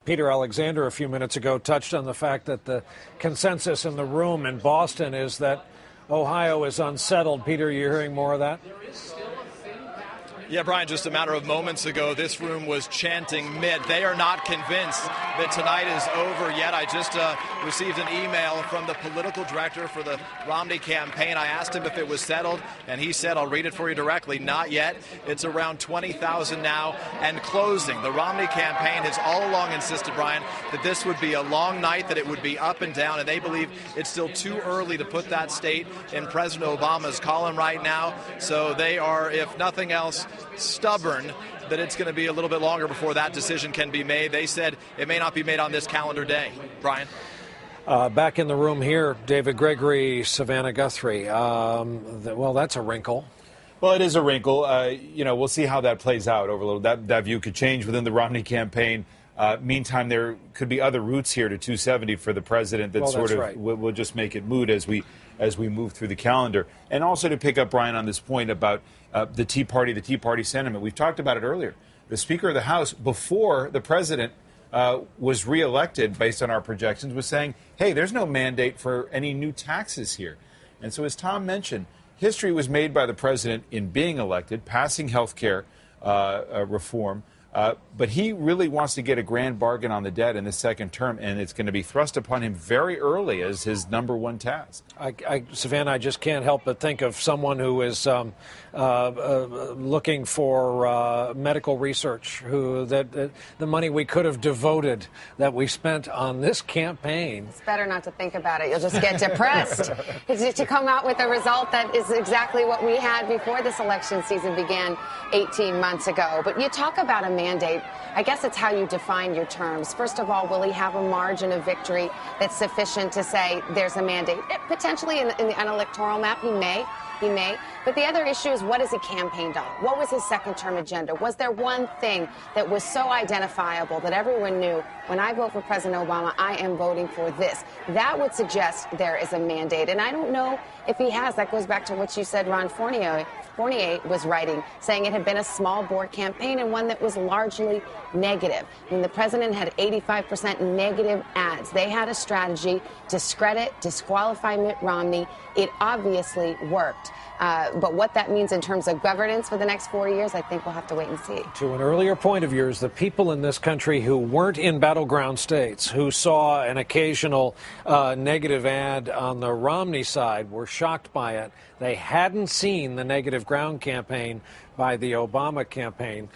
Peter Alexander a few minutes ago touched on the fact that the consensus in the room in Boston is that Ohio is unsettled. Peter, you're hearing more of that? Yeah, Brian, just a matter of moments ago, this room was chanting Mitt. They are not convinced that tonight is over yet. I just received an email from the political director for the Romney campaign. I asked him if it was settled, and he said, I'll read it for you directly, not yet. It's around 20,000 now and closing. The Romney campaign has all along insisted, Brian, that this would be a long night, that it would be up and down, and they believe it's still too early to put that state in President Obama's column right now. So they are, if nothing else, stubborn that it's going to be a little bit longer before that decision can be made. They said it may not be made on this calendar day. Brian? Back in the room here, David Gregory, Savannah Guthrie. Well, that's a wrinkle. Well, it is a wrinkle. We'll see how that plays out over a little. That view could change within the Romney campaign. Meantime, there could be other routes here to 270 for the president that will just make it moot as we move through the calendar. And also to pick up, Brian, on this point about the Tea Party sentiment. We've talked about it earlier. The Speaker of the House, before the president was reelected, based on our projections, was saying, hey, there's no mandate for any new taxes here. And so, as Tom mentioned, history was made by the president in being elected, passing health care reform. But he really wants to get a grand bargain on the debt in the second term, and it's going to be thrust upon him very early as his number one task. Savannah, I just can't help but think of someone who is looking for medical research, the money we could have devoted that we spent on this campaign. It's better not to think about it. You'll just get depressed. It's to come out with a result that is exactly what we had before this election season began 18 months ago. But you talk about a mandate. I guess it's how you define your terms. First of all, will he have a margin of victory that's sufficient to say there's a mandate? Potentially in the electoral map, he may. But the other issue is, what has he campaigned on? What was his second-term agenda? Was there one thing that was so identifiable that everyone knew, when I vote for President Obama, I am voting for this? That would suggest there is a mandate. And I don't know if he has. That goes back to what you said Ron Fournier was writing, saying it had been a small bore campaign and one that was largely negative. I mean, the president had 85% negative ads. They had a strategy: discredit, disqualify Mitt Romney. It obviously worked. But what that means in terms of governance for the next 4 years, I think we'll have to wait and see. To an earlier point of yours, the people in this country who weren't in battleground states, who saw an occasional negative ad on the Romney side, were shocked by it. They hadn't seen the negative ground campaign by the Obama campaign.